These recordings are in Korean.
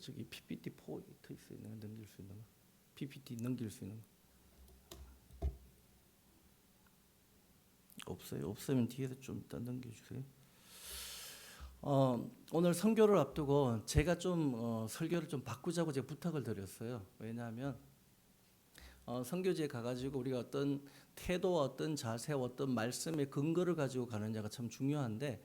저기 PPT 포인트 있어요. 내가 넘길 수 있는 거. PPT 넘길 수 있는 거. 없어요. 없으면 뒤에서 좀 이따 넘겨주세요. 오늘 선교를 앞두고 제가 좀 설교를 좀 바꾸자고 제가 부탁을 드렸어요. 왜냐하면 선교지에 가가지고 우리가 어떤 태도와 어떤 자세와 어떤 말씀의 근거를 가지고 가느냐가 참 중요한데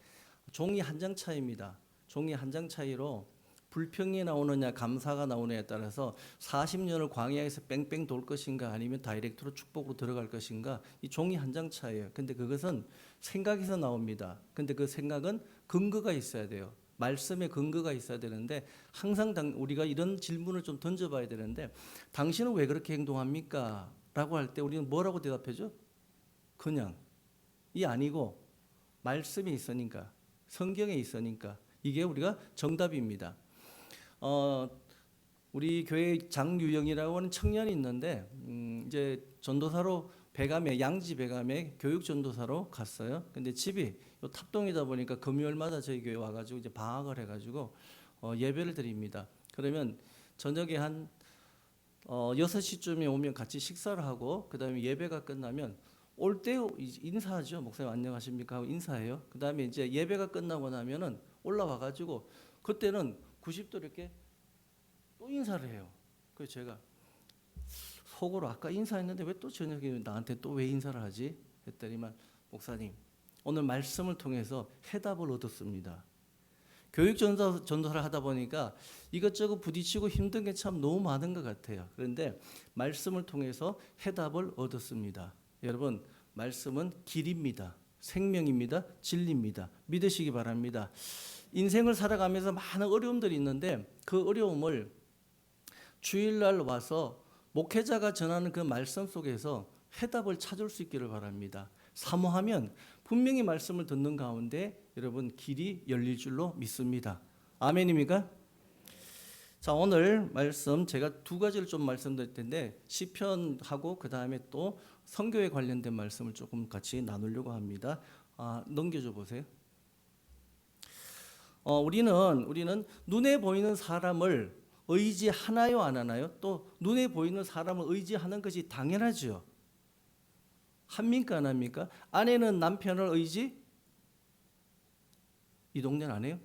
종이 한 장 차이입니다. 종이 한 장 차이로 불평이 나오느냐 감사가 나오느냐에 따라서 40년을 광야에서 뺑뺑 돌 것인가 아니면 다이렉트로 축복으로 들어갈 것인가 이 종이 한 장 차이예요. 근데 그것은 생각에서 나옵니다. 근데 그 생각은 근거가 있어야 돼요. 말씀의 근거가 있어야 되는데 항상 우리가 이런 질문을 좀 던져봐야 되는데 당신은 왜 그렇게 행동합니까? 라고 할 때 우리는 뭐라고 대답하죠? 그냥 이 아니고 말씀이 있으니까 성경에 있으니까 이게 우리가 정답입니다. 우리 교회 장유영이라고 하는 청년이 있는데 이제 전도사로 배감에 양지 배감에 교육 전도사로 갔어요. 근데 집이 요 탑동이다 보니까 금요일마다 저희 교회 와가지고 이제 방학을 해가지고 예배를 드립니다. 그러면 저녁에 한 6시쯤에 오면 같이 식사를 하고 그 다음에 예배가 끝나면 올 때 인사하죠. 목사님 안녕하십니까 하고 인사해요. 그 다음에 이제 예배가 끝나고 나면은 올라와가지고 그때는 90도 이렇게 또 인사를 해요. 그래서 제가 속으로 아까 인사했는데 왜 또 저녁에 나한테 또 왜 인사를 하지? 했더니만 목사님 오늘 말씀을 통해서 해답을 얻었습니다. 교육 전도사를 하다 보니까 이것저것 부딪히고 힘든 게 참 너무 많은 것 같아요. 그런데 말씀을 통해서 해답을 얻었습니다. 여러분 말씀은 길입니다. 생명입니다. 진리입니다. 믿으시기 바랍니다. 인생을 살아가면서 많은 어려움들이 있는데 그 어려움을 주일날 와서 목회자가 전하는 그 말씀 속에서 해답을 찾을 수 있기를 바랍니다. 사모하면 분명히 말씀을 듣는 가운데 여러분 길이 열릴 줄로 믿습니다. 아멘입니까? 자, 오늘 말씀 제가 두 가지를 좀 말씀드릴 텐데 시편하고 그 다음에 또 선교에 관련된 말씀을 조금 같이 나누려고 합니다. 넘겨줘 보세요. 우리는 눈에 보이는 사람을 의지하나요, 안 하나요? 또 눈에 보이는 사람을 의지하는 것이 당연하죠. 합니까, 안 합니까? 아내는 남편을 의지? 이 동네는 안 해요?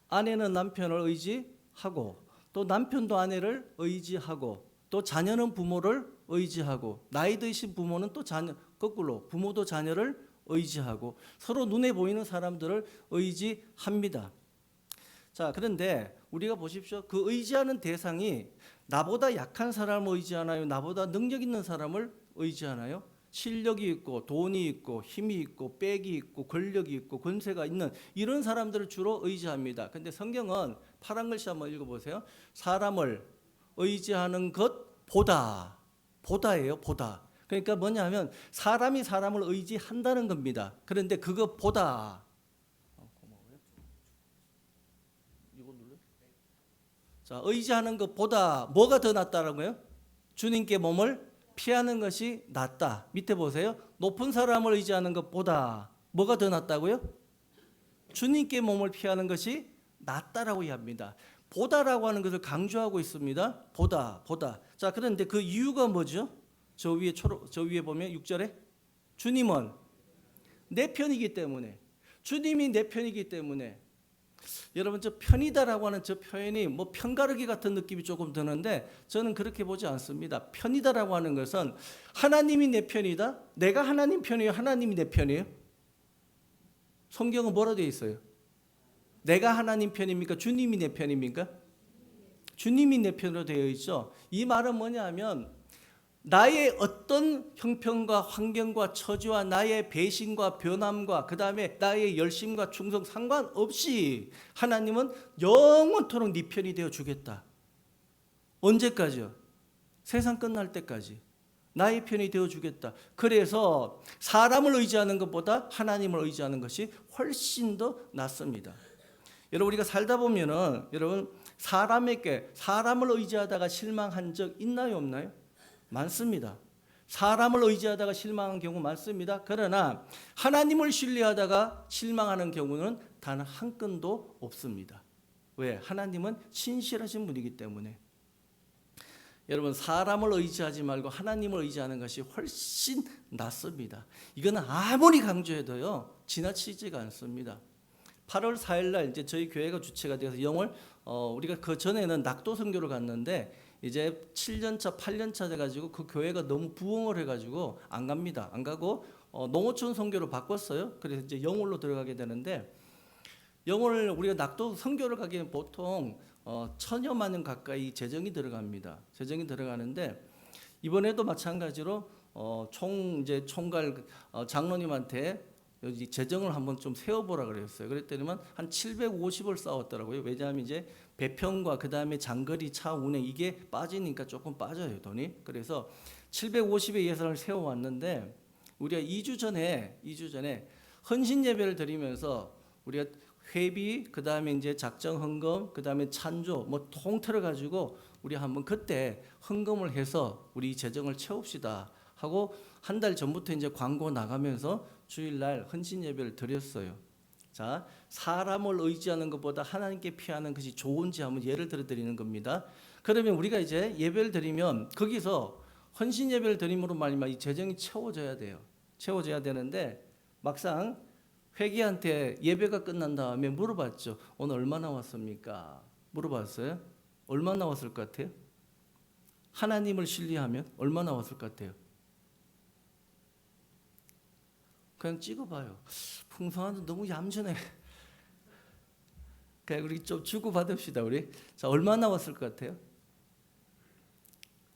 아내는 남편을 의지하고 또 남편도 아내를 의지하고 또 자녀는 부모를 의지하고 나이 드신 부모는 또 자녀 거꾸로 부모도 자녀를 의지하고 서로 눈에 보이는 사람들을 의지합니다. 자, 그런데 우리가 보십시오. 그 의지하는 대상이 나보다 약한 사람을 의지하나요? 나보다 능력 있는 사람을 의지하나요? 실력이 있고 돈이 있고 힘이 있고 빽이 있고 권력이 있고 권세가 있는 이런 사람들을 주로 의지합니다. 근데 성경은 파란 글씨 한번 읽어보세요. 사람을 의지하는 것보다 보다예요. 보다. 그러니까 뭐냐면 사람이 사람을 의지한다는 겁니다. 그런데 그것보다 자, 의지하는 것보다 뭐가 더 낫다라고요? 주님께 몸을 피하는 것이 낫다. 밑에 보세요. 높은 사람을 의지하는 것보다 뭐가 더 낫다고요? 주님께 몸을 피하는 것이 낫다라고 이야기합니다. 보다라고 하는 것을 강조하고 있습니다. 보다. 자, 그런데 그 이유가 뭐죠? 저 위에 보면 6절에 주님은 내 편이기 때문에 주님이 내 편이기 때문에 여러분 저 편이다라고 하는 저 표현이 뭐 편가르기 같은 느낌이 조금 드는데 저는 그렇게 보지 않습니다. 편이다라고 하는 것은 하나님이 내 편이다. 내가 하나님 편이에요. 하나님이 내 편이에요. 성경은 뭐라 되어 있어요? 내가 하나님 편입니까? 주님이 내 편입니까? 주님이 내 편으로 되어 있죠. 이 말은 뭐냐면 나의 어떤 형편과 환경과 처지와 나의 배신과 변함과 그 다음에 나의 열심과 충성 상관없이 하나님은 영원토록 네 편이 되어 주겠다. 언제까지요? 세상 끝날 때까지 나의 편이 되어 주겠다. 그래서 사람을 의지하는 것보다 하나님을 의지하는 것이 훨씬 더 낫습니다. 여러분 우리가 살다 보면은 여러분 사람에게 사람을 의지하다가 실망한 적 있나요, 없나요? 많습니다. 사람을 의지하다가 실망한 경우 많습니다. 그러나 하나님을 신뢰하다가 실망하는 경우는 단 한 건도 없습니다. 왜? 하나님은 신실하신 분이기 때문에. 여러분, 사람을 의지하지 말고 하나님을 의지하는 것이 훨씬 낫습니다. 이거는 아무리 강조해도요 지나치지가 않습니다. 8월 4일 날 이제 저희 교회가 주체가 되어서 영월 우리가 그 전에는 낙도 선교를 갔는데 이제 7년차 8년차 돼 가지고 그 교회가 너무 부흥을 해 가지고 안 갑니다. 안 가고 농어촌 선교로 바꿨어요. 그래서 이제 영월로 들어가게 되는데, 영월 우리가 낙도 선교를 가기엔 보통 1,000여만 원 가까이 재정이 들어갑니다. 재정이 들어가는데 이번에도 마찬가지로 총괄 장로님한테 여기 재정을 한번 좀 세워보라 그랬어요. 그랬더니만 한 750을 쌓았더라고요. 왜냐하면 이제 배편과 그 다음에 장거리 차 운행 이게 빠지니까 조금 빠져요, 돈이. 그래서 750의 예산을 세워왔는데 우리가 2주 전에 헌신 예배를 드리면서 우리가 회비, 그 다음에 이제 작정 헌금, 그 다음에 찬조 뭐 통틀어 가지고 우리 한번 그때 헌금을 해서 우리 재정을 채웁시다 하고 한 달 전부터 이제 광고 나가면서 주일날 헌신 예배를 드렸어요. 자, 사람을 의지하는 것보다 하나님께 피하는 것이 좋은지 한번 예를 들어 드리는 겁니다. 그러면 우리가 이제 예배를 드리면 거기서 헌신 예배를 드림으로 말미암아 이 재정이 채워져야 돼요. 채워져야 되는데 막상 회계한테 예배가 끝난 다음에 물어봤죠. 오늘 얼마 나왔습니까? 물어봤어요. 얼마 나왔을 것 같아요? 하나님을 신뢰하면 얼마 나왔을 것 같아요? 그냥 찍어봐요. 풍성한데 너무 얌전해. 그냥 우리 좀 주고 받읍시다 우리. 자, 얼마 나왔을 것 같아요?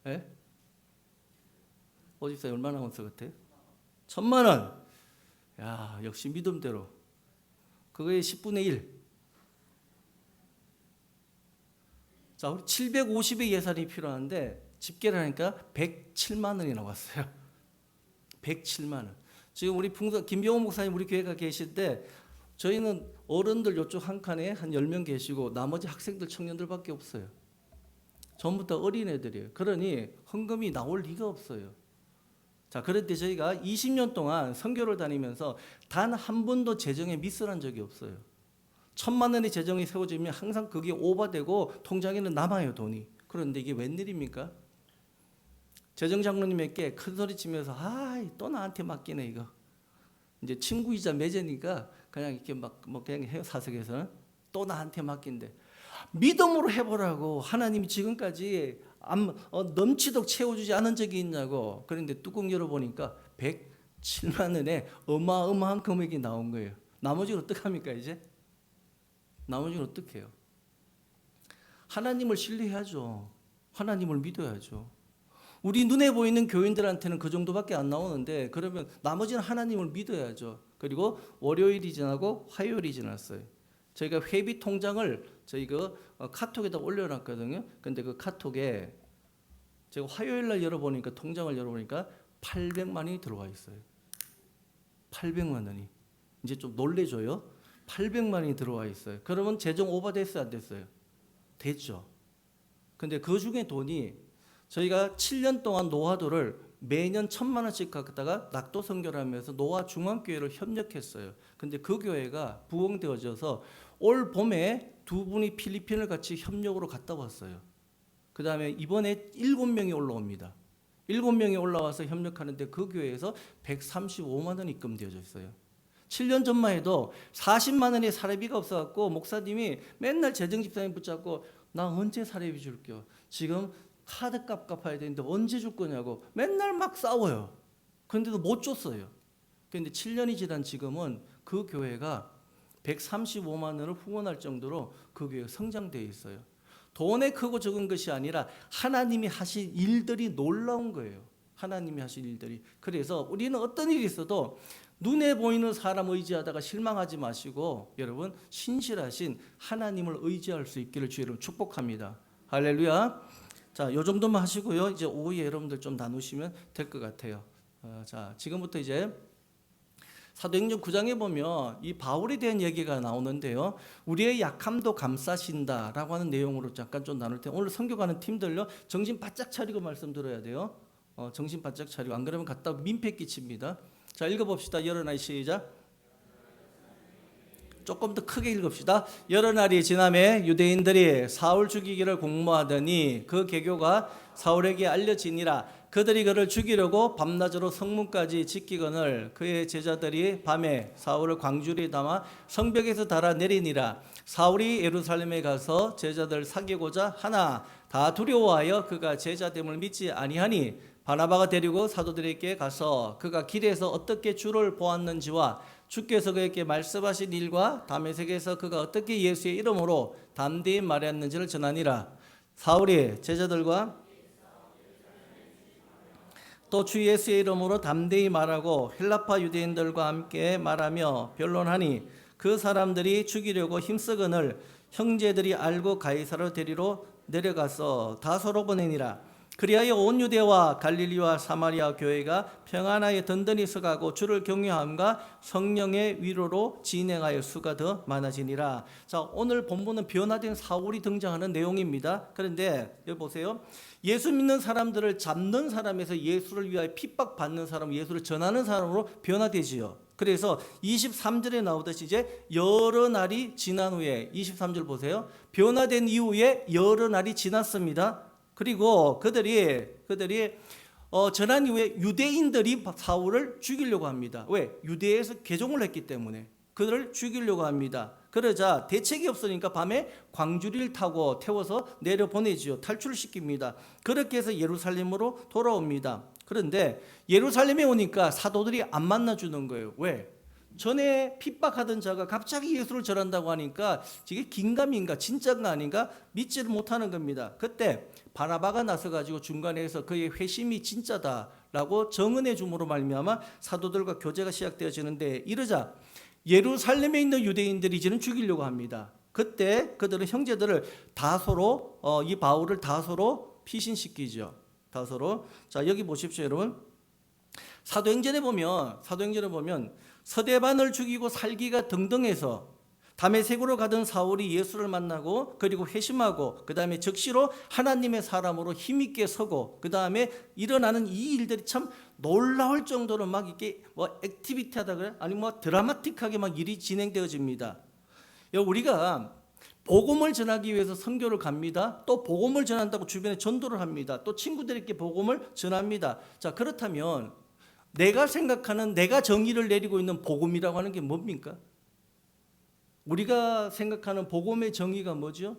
예? 오집사님 얼마 나왔을 것 같아요? 1,000만 원. 야, 역시 믿음대로. 그거의 10분의 1. 자, 우리 750의 예산이 필요한데 집계를 하니까 107만 원이 나왔어요. 107만 원. 지금 우리 김병호 목사님 우리 교회가 계실 때 저희는 어른들 이쪽 한 칸에 한 10명 계시고 나머지 학생들 청년들밖에 없어요. 전부 다 어린애들이에요. 그러니 헌금이 나올 리가 없어요. 자, 그런데 저희가 20년 동안 선교를 다니면서 단 한 번도 재정에 미스한 적이 없어요. 1,000만 원의 재정이 세워지면 항상 그게 오버되고 통장에는 남아요, 돈이. 그런데 이게 웬일입니까? 재정장로님에게 큰 소리 치면서 또 나한테 맡기네 이거. 이제 친구이자 매제니까 그냥 이렇게 뭐 그냥 해요. 사석에서는 또 나한테 맡긴대. 믿음으로 해보라고. 하나님이 지금까지 넘치도록 채워주지 않은 적이 있냐고. 그런데 뚜껑 열어보니까 107만 원에 어마어마한 금액이 나온 거예요. 나머지는 어떡합니까 이제? 나머지는 어떡해요? 하나님을 신뢰해야죠. 하나님을 믿어야죠. 우리 눈에 보이는 교인들한테는 그 정도밖에 안 나오는데 그러면 나머지는 하나님을 믿어야죠. 그리고 월요일이 지나고 화요일이 지났어요. 저희가 회비 통장을 저희 카톡에다 올려놨거든요. 근데 그 카톡에 제가 화요일 날 열어보니까 통장을 열어보니까 800만 원이 들어와 있어요. 800만 원이. 이제 좀 놀래줘요. 800만 원이 들어와 있어요. 그러면 재정 오버됐어요, 안 됐어요? 됐죠. 근데 그 중에 돈이 저희가 7년 동안 노화도를 매년 1,000만 원씩 갖다가 낙도 선교를 하면서 노화 중앙교회를 협력했어요. 근데 그 교회가 부흥되어져서 올 봄에 두 분이 필리핀을 같이 협력으로 갔다 왔어요. 그 다음에 이번에 7명이 올라옵니다. 7명이 올라와서 협력하는데 그 교회에서 135만 원이 입금되어져 있어요. 7년 전만 해도 40만 원의 사례비가 없어갖고 목사님이 맨날 재정집사님 붙잡고 나 언제 사례비 줄게요. 지금 카드값 갚아야 되는데 언제 줄 거냐고 맨날 막 싸워요. 그런데도 못 줬어요. 그런데 7년이 지난 지금은 그 교회가 135만 원을 후원할 정도로 그 교회가 성장되어 있어요. 돈에 크고 적은 것이 아니라 하나님이 하신 일들이 놀라운 거예요. 하나님이 하신 일들이. 그래서 우리는 어떤 일이 있어도 눈에 보이는 사람 의지하다가 실망하지 마시고 여러분 신실하신 하나님을 의지할 수 있기를 주 여러분 축복합니다. 할렐루야. 자, 요 정도만 하시고요. 이제 오후에 여러분들 좀 나누시면 될 것 같아요. 자, 지금부터 이제 사도행전 9장에 보면 이 바울에 대한 얘기가 나오는데요. 우리의 약함도 감싸신다라고 하는 내용으로 잠깐 좀 나눌 때 오늘 선교가는 팀들요. 정신 바짝 차리고 말씀 들어야 돼요. 정신 바짝 차리고 안 그러면 갖다 민폐 끼칩니다. 자, 읽어봅시다. 열어놔 시작. 조금 더 크게 읽읍시다. 여러 날이 지남에 유대인들이 사울 죽이기를 공모하더니 그 계교가 사울에게 알려지니라. 그들이 그를 죽이려고 밤낮으로 성문까지 지키거늘 그의 제자들이 밤에 사울을 광주리에 담아 성벽에서 달아 내리니라. 사울이 예루살렘에 가서 제자들 사귀고자 하나 다 두려워하여 그가 제자됨을 믿지 아니하니 바나바가 데리고 사도들에게 가서 그가 길에서 어떻게 주를 보았는지와 주께서 그에게 말씀하신 일과 다메섹에서 그가 어떻게 예수의 이름으로 담대히 말했는지를 전하니라. 사울이 제자들과 또 주 예수의 이름으로 담대히 말하고 헬라파 유대인들과 함께 말하며 변론하니 그 사람들이 죽이려고 힘쓰거늘 형제들이 알고 가이사로 데리러 내려가서 다소로 보내니라. 그리하여 온 유대와 갈릴리와 사마리아 교회가 평안하여 든든히 서가고 주를 경외함과 성령의 위로로 진행하여 수가 더 많아지니라. 자, 오늘 본문은 변화된 사울이 등장하는 내용입니다. 그런데 여기 보세요. 예수 믿는 사람들을 잡는 사람에서 예수를 위하여 핍박받는 사람, 예수를 전하는 사람으로 변화되지요. 그래서 23절에 나오듯이 이제 여러 날이 지난 후에 23절 보세요. 변화된 이후에 여러 날이 지났습니다. 그리고 그들이 전한 이후에 유대인들이 사울을 죽이려고 합니다. 왜? 유대에서 개종을 했기 때문에 그들을 죽이려고 합니다. 그러자 대책이 없으니까 밤에 광주리를 타고 태워서 내려보내지요. 탈출시킵니다. 그렇게 해서 예루살렘으로 돌아옵니다. 그런데 예루살렘에 오니까 사도들이 안 만나주는 거예요. 왜? 전에 핍박하던 자가 갑자기 예수를 전한다고 하니까 이게 긴가민가 진짜가 아닌가 믿지를 못하는 겁니다. 그때 바나바가 나서가지고 중간에서 그의 회심이 진짜다라고 정언해 줌으로 말미암아 사도들과 교제가 시작되어지는데 이러자 예루살렘에 있는 유대인들이 이제는 죽이려고 합니다. 그때 그들은 형제들을 다소로 이 바울을 다소로 피신시키죠. 다소로. 자, 여기 보십시오, 여러분. 사도행전에 보면 서대반을 죽이고 살기가 등등해서 다메섹으로 가던 사울이 예수를 만나고 그리고 회심하고 그 다음에 즉시로 하나님의 사람으로 힘있게 서고 그 다음에 일어나는 이 일들이 참 놀라울 정도로 막 이렇게 뭐 액티비티하다 그래? 아니 뭐 드라마틱하게 막 일이 진행되어집니다. 우리가 복음을 전하기 위해서 선교를 갑니다. 또 복음을 전한다고 주변에 전도를 합니다. 또 친구들에게 복음을 전합니다. 자, 그렇다면 내가 생각하는 내가 정의를 내리고 있는 복음이라고 하는 게 뭡니까? 우리가 생각하는 복음의 정의가 뭐죠?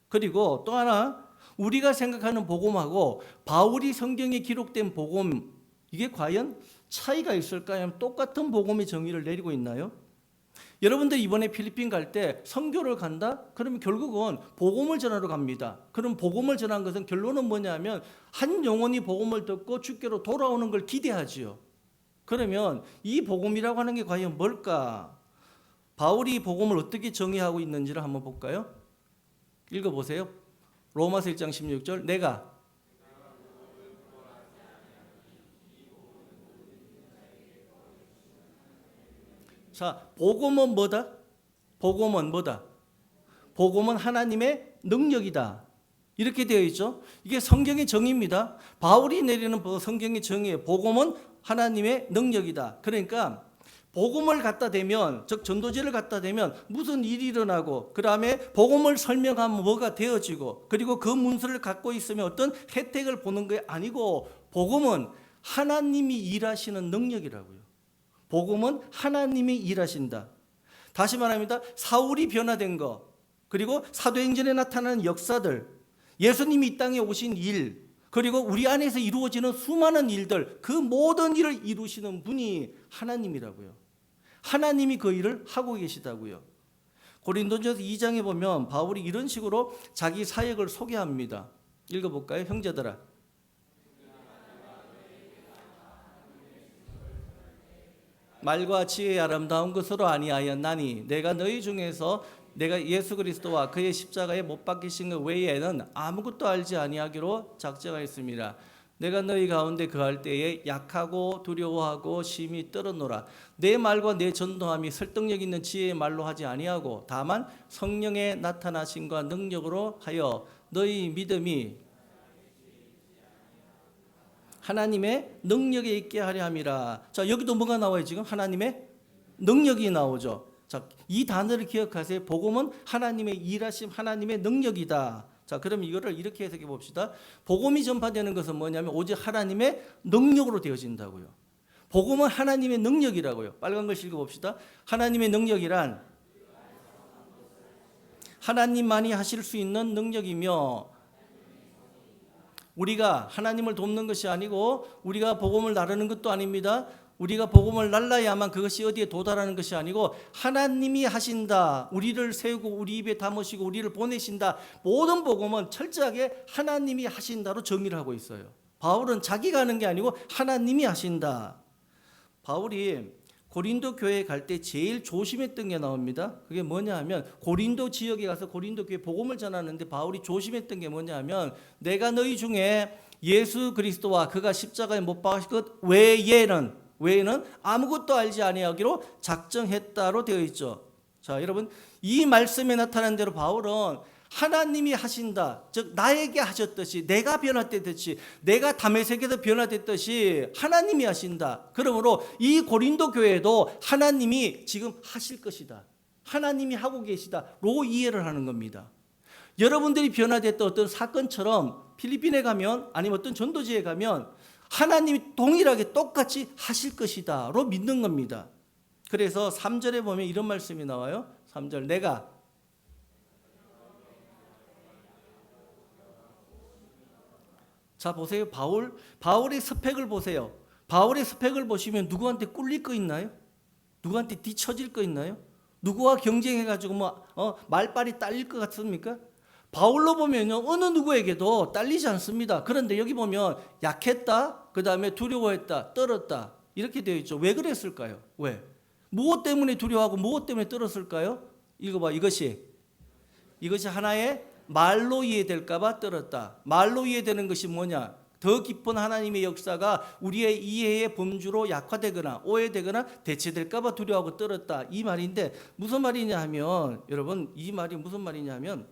그리고 또 하나 우리가 생각하는 복음하고 바울이 성경에 기록된 복음 이게 과연 차이가 있을까요? 똑같은 복음의 정의를 내리고 있나요? 여러분들 이번에 필리핀 갈 때 선교를 간다? 그러면 결국은 복음을 전하러 갑니다. 그럼 복음을 전한 것은 결론은 뭐냐면 한 영혼이 복음을 듣고 주께로 돌아오는 걸 기대하지요. 그러면 이 복음이라고 하는 게 과연 뭘까? 바울이 복음을 어떻게 정의하고 있는지를 한번 볼까요? 읽어보세요. 로마서 1장 16절 내가 자, 복음은 뭐다? 복음은 뭐다? 복음은 하나님의 능력이다. 이렇게 되어 있죠. 이게 성경의 정의입니다. 바울이 내리는 성경의 정의예요. 복음은 하나님의 능력이다. 그러니까 복음을 갖다 대면 즉 전도제를 갖다 대면 무슨 일이 일어나고 그 다음에 복음을 설명하면 뭐가 되어지고 그리고 그 문서를 갖고 있으면 어떤 혜택을 보는 게 아니고 복음은 하나님이 일하시는 능력이라고요. 복음은 하나님이 일하신다. 다시 말합니다. 사울이 변화된 것 그리고 사도행전에 나타나는 역사들 예수님이 이 땅에 오신 일 그리고 우리 안에서 이루어지는 수많은 일들 그 모든 일을 이루시는 분이 하나님이라고요. 하나님이 그 일을 하고 계시다고요. 고린도전서 2장에 보면 바울이 이런 식으로 자기 사역을 소개합니다. 읽어볼까요? 형제들아 말과 지혜의 아름다운 것으로 아니하였나니 내가 너희 중에서 내가 예수 그리스도와 그의 십자가에 못 박히신 것 외에는 아무것도 알지 아니하기로 작정하였습니다. 내가 너희 가운데 거할 때에 약하고 두려워하고 심히 떨어노라. 내 말과 내 전도함이 설득력 있는 지혜의 말로 하지 아니하고 다만 성령의 나타나심과 능력으로 하여 너희 믿음이 하나님의 능력에 있게 하려 함이라. 자, 여기도 뭐가 나와요 지금? 하나님의 능력이 나오죠. 자, 이 단어를 기억하세요. 복음은 하나님의 일하심, 하나님의 능력이다. 자, 그럼 이거를 이렇게 해석해 봅시다. 복음이 전파되는 것은 뭐냐면 오직 하나님의 능력으로 되어진다고요. 복음은 하나님의 능력이라고요. 빨간 글 읽어봅시다. 하나님의 능력이란 하나님만이 하실 수 있는 능력이며, 우리가 하나님을 돕는 것이 아니고 우리가 복음을 나르는 것도 아닙니다. 우리가 복음을 날라야만 그것이 어디에 도달하는 것이 아니고 하나님이 하신다. 우리를 세우고 우리 입에 담으시고 우리를 보내신다. 모든 복음은 철저하게 하나님이 하신다로 정의를 하고 있어요. 바울은 자기가 하는 게 아니고 하나님이 하신다. 바울이 고린도 교회에 갈 때 제일 조심했던 게 나옵니다. 그게 뭐냐 하면 고린도 지역에 가서 고린도 교회 복음을 전하는데 바울이 조심했던 게 뭐냐 하면 내가 너희 중에 예수 그리스도와 그가 십자가에 못 박으신 것 외에는 아무것도 알지 아니하기로 작정했다로 되어 있죠. 자, 여러분, 이 말씀에 나타난 대로 바울은 하나님이 하신다, 즉 나에게 하셨듯이, 내가 변화됐듯이, 내가 다메섹에서 변화됐듯이 하나님이 하신다. 그러므로 이 고린도 교회도 하나님이 지금 하실 것이다, 하나님이 하고 계시다로 이해를 하는 겁니다. 여러분들이 변화됐던 어떤 사건처럼 필리핀에 가면, 아니면 어떤 전도지에 가면 하나님이 동일하게 똑같이 하실 것이다로 믿는 겁니다. 그래서 3절에 보면 이런 말씀이 나와요. 3절, 내가 자, 보세요. 바울의 스펙을 보세요. 바울의 스펙을 보시면 누구한테 꿀릴 거 있나요? 누구한테 뒤처질 거 있나요? 누구와 경쟁해가지고 말빨이 딸릴 것 같습니까? 바울로 보면요, 어느 누구에게도 딸리지 않습니다. 그런데 여기 보면 약했다, 그 다음에 두려워했다, 떨었다, 이렇게 되어 있죠. 왜 그랬을까요? 왜? 무엇 때문에 두려워하고 무엇 때문에 떨었을까요? 읽어봐. 이것이 하나의 말로 이해될까봐 떨었다. 말로 이해되는 것이 뭐냐? 더 깊은 하나님의 역사가 우리의 이해의 범주로 약화되거나 오해되거나 대체될까봐 두려워하고 떨었다. 이 말인데 무슨 말이냐 하면, 여러분, 이 말이 무슨 말이냐 하면,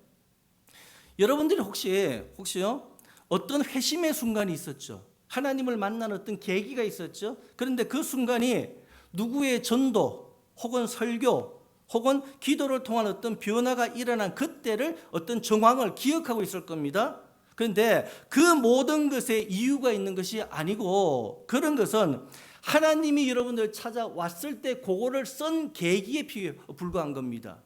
여러분들이 혹시요 어떤 회심의 순간이 있었죠. 하나님을 만나는 어떤 계기가 있었죠. 그런데 그 순간이 누구의 전도 혹은 설교 혹은 기도를 통한 어떤 변화가 일어난 그때를, 어떤 정황을 기억하고 있을 겁니다. 그런데 그 모든 것에 이유가 있는 것이 아니고, 그런 것은 하나님이 여러분들 찾아왔을 때 그거를 쓴 계기에 불과한 겁니다.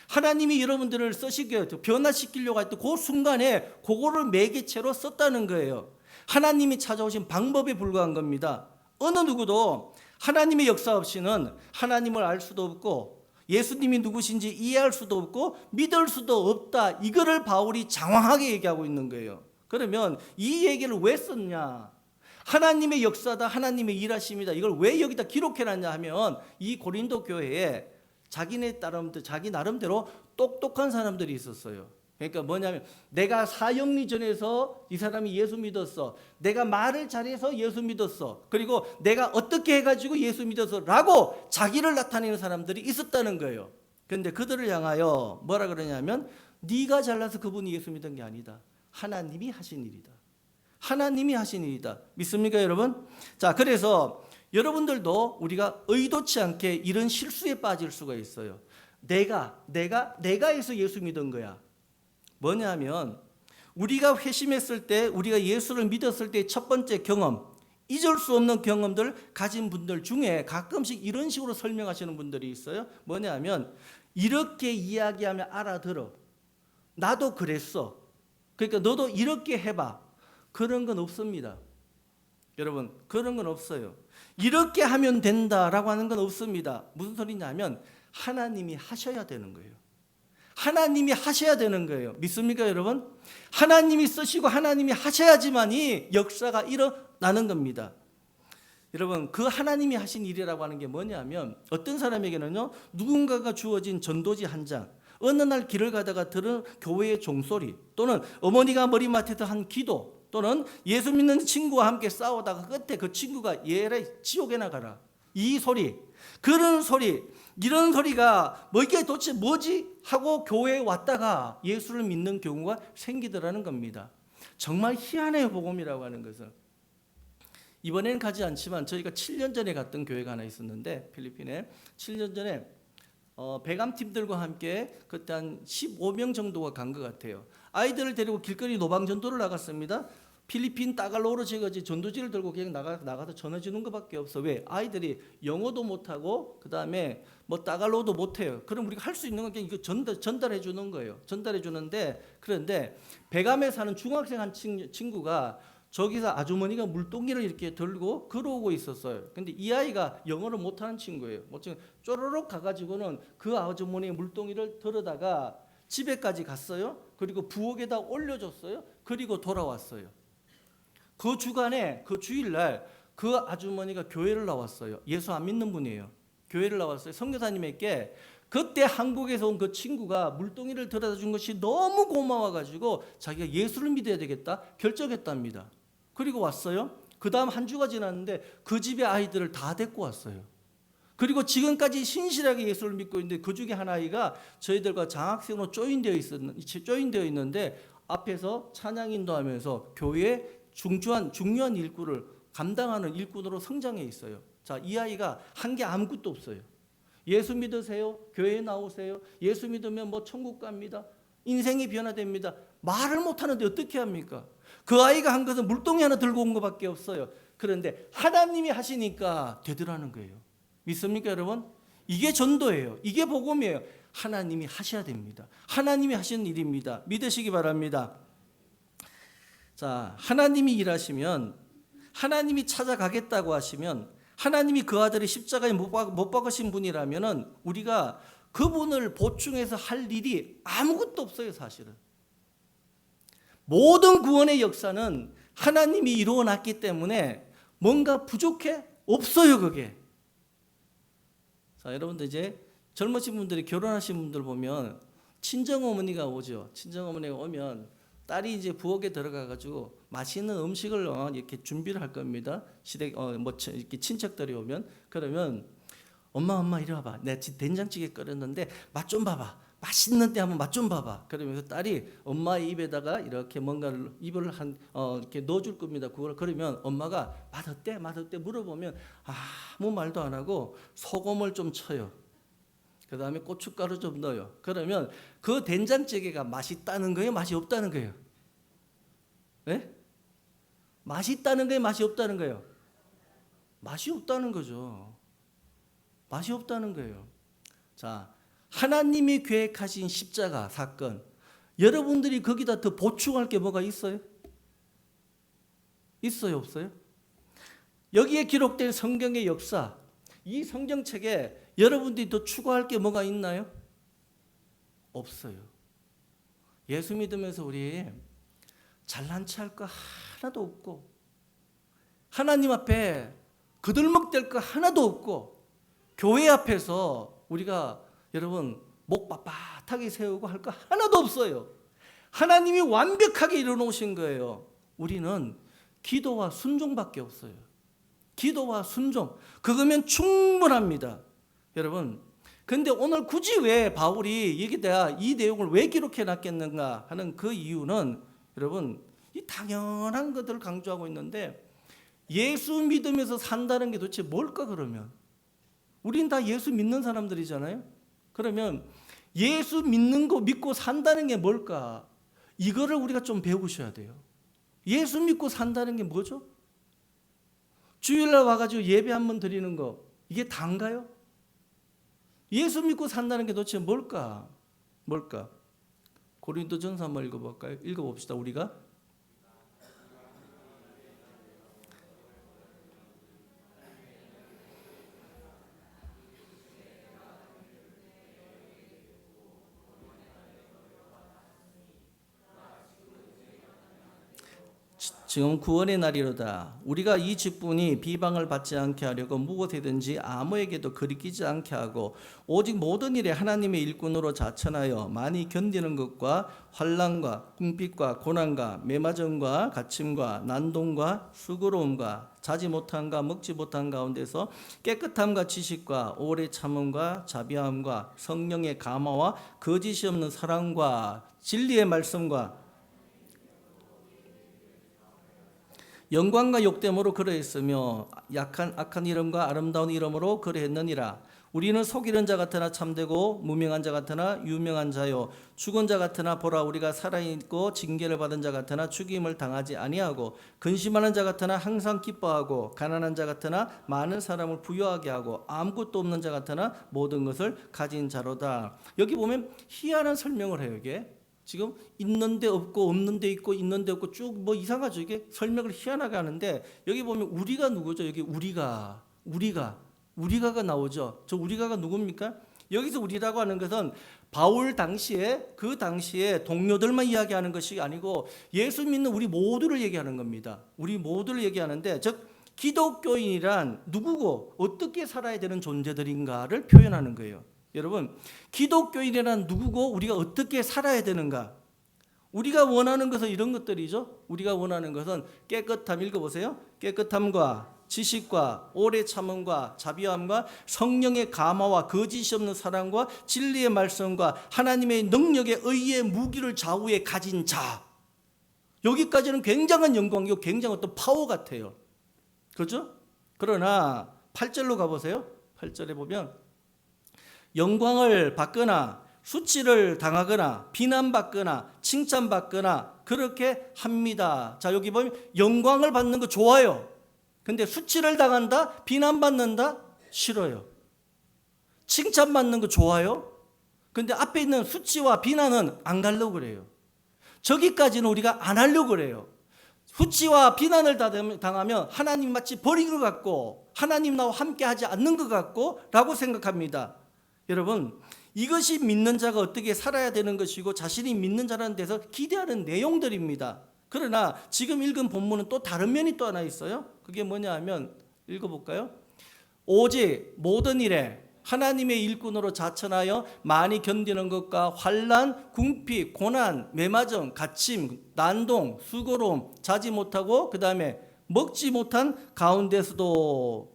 하나님이 여러분들을 쓰시게 변화시키려고 할 때 그 순간에 그거를 매개체로 썼다는 거예요. 하나님이 찾아오신 방법에 불과한 겁니다. 어느 누구도 하나님의 역사 없이는 하나님을 알 수도 없고 예수님이 누구신지 이해할 수도 없고 믿을 수도 없다. 이거를 바울이 장황하게 얘기하고 있는 거예요. 그러면 이 얘기를 왜 썼냐? 하나님의 역사다, 하나님의 일하심이다. 이걸 왜 여기다 기록해놨냐 하면, 이 고린도 교회에 자기 나름대로 똑똑한 사람들이 있었어요. 그러니까 뭐냐면, 내가 사형리 전에서 이 사람이 예수 믿었어, 내가 말을 잘해서 예수 믿었어, 그리고 내가 어떻게 해가지고 예수 믿었어 라고 자기를 나타내는 사람들이 있었다는 거예요. 그런데 그들을 향하여 뭐라 그러냐면, 네가 잘나서 그분이 예수 믿은 게 아니다, 하나님이 하신 일이다, 하나님이 하신 일이다. 믿습니까 여러분? 자, 그래서 여러분들도 우리가 의도치 않게 이런 실수에 빠질 수가 있어요. 내가 해서 예수 믿은 거야. 뭐냐면, 우리가 회심했을 때, 우리가 예수를 믿었을 때 첫 번째 경험, 잊을 수 없는 경험들 가진 분들 중에 가끔씩 이런 식으로 설명하시는 분들이 있어요. 뭐냐면, 이렇게 이야기하면 알아들어, 나도 그랬어, 그러니까 너도 이렇게 해봐. 그런 건 없습니다. 여러분, 그런 건 없어요. 이렇게 하면 된다라고 하는 건 없습니다. 무슨 소리냐면, 하나님이 하셔야 되는 거예요. 하나님이 하셔야 되는 거예요. 믿습니까 여러분? 하나님이 쓰시고 하나님이 하셔야지만이 역사가 일어나는 겁니다. 여러분, 그 하나님이 하신 일이라고 하는 게 뭐냐면, 어떤 사람에게는요, 누군가가 주어진 전도지 한 장, 어느 날 길을 가다가 들은 교회의 종소리, 또는 어머니가 머리맡에서 한 기도, 또는 예수 믿는 친구와 함께 싸우다가 끝에 그 친구가 얘라 지옥에 나가라, 이 소리, 그런 소리, 이런 소리가 이게 도대체 뭐지 하고 교회에 왔다가 예수를 믿는 경우가 생기더라는 겁니다. 정말 희한해요, 복음이라고 하는 것은. 이번에는 가지 않지만 저희가 7년 전에 갔던 교회가 하나 있었는데, 필리핀에 7년 전에 배감팀들과 함께 그때 한 15명 정도가 간 것 같아요. 아이들을 데리고 길거리 노방 전도를 나갔습니다. 필리핀 따갈로로 지어진 전도지를 들고 그냥 나가서 전해주는 것밖에 없어. 왜? 아이들이 영어도 못하고 그 다음에 뭐 따갈로도 못해요. 그럼 우리가 할 수 있는 건 그냥 이거 전달해 주는 거예요. 전달해 주는데, 그런데 배감에 사는 중학생 한 친구가 저기서 아주머니가 물동이를 이렇게 들고 걸어오고 있었어요. 근데 이 아이가 영어를 못하는 친구예요. 쪼르륵 가가지고는 그 아주머니의 물동이를 들어다가 집에까지 갔어요. 그리고 부엌에다 올려줬어요. 그리고 돌아왔어요. 그 주간에, 그 주일날 그 아주머니가 교회를 나왔어요. 예수 안 믿는 분이에요. 교회를 나왔어요. 선교사님에게 그때 한국에서 온 그 친구가 물동이를 들여다 준 것이 너무 고마워가지고 자기가 예수를 믿어야 되겠다 결정했답니다. 그리고 왔어요. 그 다음 한 주가 지났는데 그 집의 아이들을 다 데리고 왔어요. 그리고 지금까지 신실하게 예수를 믿고 있는데 그 중에 한 아이가 저희들과 장학생으로 조인되어 있는데 앞에서 찬양 인도하면서 교회 중요한 일꾼을 감당하는 일꾼으로 성장해 있어요. 자, 이 아이가 한 게 아무것도 없어요. 예수 믿으세요? 교회에 나오세요? 예수 믿으면 뭐 천국 갑니다. 인생이 변화됩니다. 말을 못하는데 어떻게 합니까? 그 아이가 한 것은 물동이 하나 들고 온 것밖에 없어요. 그런데 하나님이 하시니까 되더라는 거예요. 믿습니까, 여러분? 이게 전도예요. 이게 복음이에요. 하나님이 하셔야 됩니다. 하나님이 하시는 일입니다. 믿으시기 바랍니다. 자, 하나님이 일하시면, 하나님이 찾아가겠다고 하시면, 하나님이 그 아들의 십자가에 못 박으신 분이라면은 우리가 그분을 보충해서 할 일이 아무것도 없어요, 사실은. 모든 구원의 역사는 하나님이 이루어 놨기 때문에 뭔가 부족해? 없어요, 그게. 자, 여러분들 이제 젊으신 분들이 결혼하신 분들 보면 친정어머니가 오죠. 친정어머니가 오면 딸이 이제 부엌에 들어가 가지고 맛있는 음식을 이렇게 준비를 할 겁니다. 이렇게 친척들이 오면, 그러면 엄마 이리 와봐. 내가 된장찌개 끓였는데 맛 좀 봐봐. 맛있는데 한번 맛 좀 봐봐. 그러면서 딸이 엄마의 입에다가 이렇게 뭔가를 입을 이렇게 넣어줄 겁니다. 그러면 엄마가 맛 어때? 물어보면 아무 말도 안 하고 소금을 좀 쳐요. 그 다음에 고춧가루 좀 넣어요. 그러면 그 된장찌개가 맛있다는 거예요? 맛이 없다는 거예요? 네? 맛있다는 거예요? 맛이 없다는 거예요? 맛이 없다는 거죠. 맛이 없다는 거예요. 자, 하나님이 계획하신 십자가 사건, 여러분들이 거기다 더 보충할 게 뭐가 있어요? 있어요, 없어요? 여기에 기록된 성경의 역사, 이 성경책에 여러분들이 더 추가할 게 뭐가 있나요? 없어요. 예수 믿으면서 우리 잘난 체 할 거 하나도 없고, 하나님 앞에 거들먹댈 거 하나도 없고, 교회 앞에서 우리가 여러분 목 빳빳하게 세우고 할 거 하나도 없어요. 하나님이 완벽하게 이루어놓으신 거예요. 우리는 기도와 순종밖에 없어요. 기도와 순종, 그거면 충분합니다. 여러분, 근데 오늘 굳이 왜 바울이 여기다 이 내용을 왜 기록해 놨겠는가 하는 그 이유는, 여러분, 이 당연한 것들을 강조하고 있는데, 예수 믿으면서 산다는 게 도대체 뭘까? 그러면 우린 다 예수 믿는 사람들이잖아요. 그러면 예수 믿는 거 믿고 산다는 게 뭘까? 이거를 우리가 좀 배우셔야 돼요. 예수 믿고 산다는 게 뭐죠? 주일날 와가지고 예배 한번 드리는 거, 이게 다인가요? 예수 믿고 산다는 게 도대체 뭘까? 고린도전서 한번 읽어볼까요? 읽어봅시다, 우리가. 지금 구원의 날이로다. 우리가 이 직분이 비방을 받지 않게 하려고 무엇이든지 아무에게도 거리끼지 않게 하고, 오직 모든 일에 하나님의 일꾼으로 자천하여 많이 견디는 것과 환난과 궁핍과 고난과 매맞음과 갇힘과 난동과 수고로움과 자지 못함과 먹지 못한 가운데서 깨끗함과 지식과 오래 참음과 자비함과 성령의 감화와 거짓이 없는 사랑과 진리의 말씀과 영광과 욕됨으로 그러했으며 악한 이름과 아름다운 이름으로 그러했느니라. 우리는 속이는 자 같으나 참되고 무명한 자 같으나 유명한 자요 죽은 자 같으나 보라 우리가 살아있고 징계를 받은 자 같으나 죽임을 당하지 아니하고 근심하는 자 같으나 항상 기뻐하고 가난한 자 같으나 많은 사람을 부유하게 하고 아무것도 없는 자 같으나 모든 것을 가진 자로다. 여기 보면 희한한 설명을 해요. 이게 지금 있는데 없고 없는데 있고 있는데 없고 쭉 뭐 이상하죠. 이게 설명을 희한하게 하는데 여기 보면 우리가 누구죠? 여기 우리가가 나오죠. 저 우리가가 누굽니까? 여기서 우리라고 하는 것은 바울 당시에 그 당시에 동료들만 이야기하는 것이 아니고 예수 믿는 우리 모두를 얘기하는 겁니다. 우리 모두를 얘기하는데 즉 기독교인이란 누구고 어떻게 살아야 되는 존재들인가를 표현하는 거예요. 여러분, 기독교인이란 누구고 우리가 어떻게 살아야 되는가? 우리가 원하는 것은 이런 것들이죠. 우리가 원하는 것은 깨끗함, 읽어보세요. 깨끗함과 지식과 오래 참음과 자비함과 성령의 감화와 거짓이 없는 사랑과 진리의 말씀과 하나님의 능력의 의의 무기를 좌우에 가진 자. 여기까지는 굉장한 영광이고 굉장한 어떤 파워 같아요. 그렇죠? 그러나 8절로 가보세요. 8절에 보면 영광을 받거나 수치를 당하거나 비난받거나 칭찬받거나 그렇게 합니다. 자, 여기 보면 영광을 받는 거 좋아요. 근데 수치를 당한다? 비난받는다? 싫어요. 칭찬받는 거 좋아요. 근데 앞에 있는 수치와 비난은 안 가려고 그래요. 저기까지는 우리가 안 하려고 그래요. 수치와 비난을 당하면 하나님 마치 버린 것 같고 하나님 나와 함께 하지 않는 것 같고 라고 생각합니다. 여러분, 이것이 믿는 자가 어떻게 살아야 되는 것이고 자신이 믿는 자라는 데서 기대하는 내용들입니다. 그러나 지금 읽은 본문은 또 다른 면이 또 하나 있어요. 그게 뭐냐 하면 읽어볼까요? 오직 모든 일에 하나님의 일꾼으로 자천하여 많이 견디는 것과 환난, 궁핍, 고난, 매맞음, 갇힘, 난동, 수고로움, 자지 못하고 그 다음에 먹지 못한 가운데서도.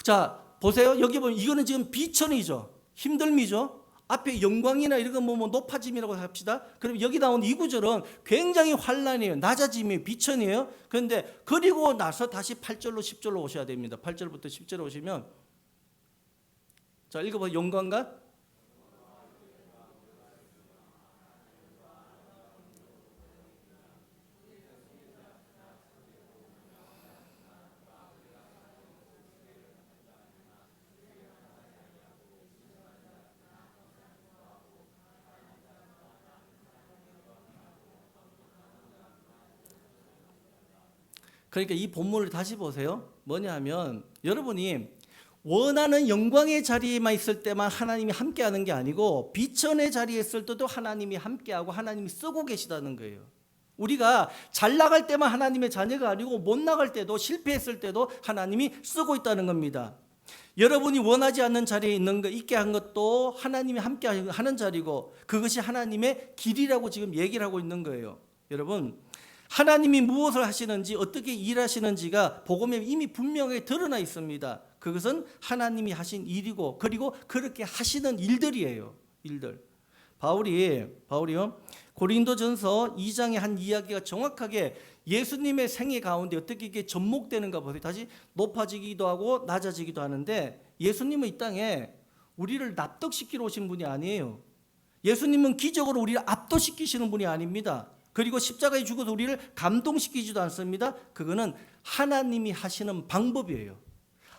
자, 보세요. 여기 보면 이거는 지금 비천이죠. 힘듦이죠. 앞에 영광이나 이런 건 뭐 높아짐이라고 합시다. 그럼 여기 나온 이 구절은 굉장히 환난이에요. 낮아짐이에요. 비천이에요. 그런데 그리고 나서 다시 8절로 10절로 오셔야 됩니다. 8절부터 10절로 오시면 자, 읽어봐. 영광과 그러니까 이 본문을 다시 보세요. 뭐냐 하면 여러분이 원하는 영광의 자리에만 있을 때만 하나님이 함께하는 게 아니고 비천의 자리에 있을 때도 하나님이 함께하고 하나님이 쓰고 계시다는 거예요. 우리가 잘 나갈 때만 하나님의 자녀가 아니고 못 나갈 때도 실패했을 때도 하나님이 쓰고 있다는 겁니다. 여러분이 원하지 않는 자리에 있게 한 것도 하나님이 함께 하는 자리고 그것이 하나님의 길이라고 지금 얘기를 하고 있는 거예요. 여러분, 하나님이 무엇을 하시는지 어떻게 일하시는지가 복음에 이미 분명하게 드러나 있습니다. 그것은 하나님이 하신 일이고 그리고 그렇게 하시는 일들이에요. 일들. 바울이요 고린도전서 2장의 한 이야기가 정확하게 예수님의 생애 가운데 어떻게 이게 접목되는가 보세요. 다시 높아지기도 하고 낮아지기도 하는데 예수님은 이 땅에 우리를 납득시키러 오신 분이 아니에요. 예수님은 기적으로 우리를 압도시키시는 분이 아닙니다. 그리고 십자가에 죽어서 우리를 감동시키지도 않습니다. 그거는 하나님이 하시는 방법이에요.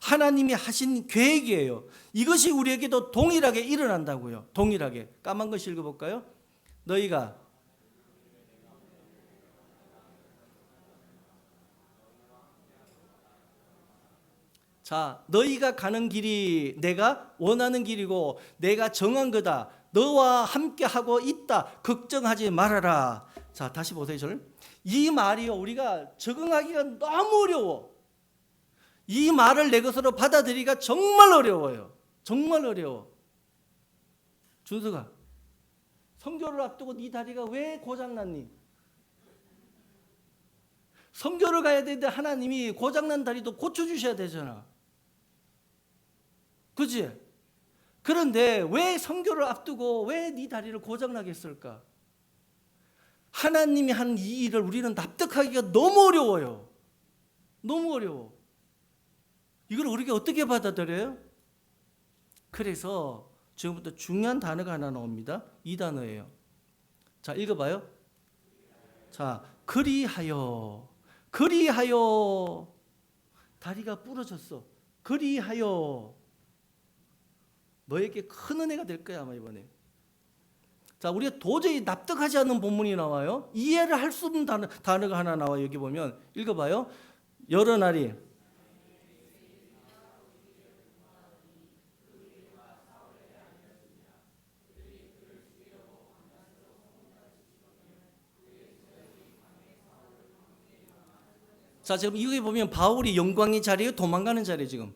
하나님이 하신 계획이에요. 이것이 우리에게도 동일하게 일어난다고요. 동일하게. 까만 글 읽어볼까요? 너희가 자, 너희가 가는 길이 내가 원하는 길이고 내가 정한 거다. 너와 함께 하고 있다. 걱정하지 말아라. 자, 다시 보세요. 이 말이요, 우리가 적응하기가 너무 어려워. 이 말을 내 것으로 받아들이기가 정말 어려워요. 정말 어려워. 준수가, 성교를 앞두고 네 다리가 왜 고장났니? 성교를 가야 되는데 하나님이 고장난 다리도 고쳐주셔야 되잖아. 그치? 그런데 왜 성교를 앞두고 왜 네 다리를 고장나게 했을까? 하나님이 한 이 일을 우리는 납득하기가 너무 어려워요. 너무 어려워. 이걸 우리가 어떻게 받아들여요? 그래서 지금부터 중요한 단어가 하나 나옵니다. 이 단어예요. 자, 읽어봐요. 자, 그리하여. 그리하여. 다리가 부러졌어. 그리하여. 너에게 큰 은혜가 될 거야, 아마 이번에. 자, 우리가 도저히 납득하지 않는 본문이 나와요. 이해를 할 수 없는 단어가 하나 나와요. 여기 보면 읽어봐요. 여러 날이 자, 지금 여기 보면 바울이 영광의 자리에 도망가는 자리에 지금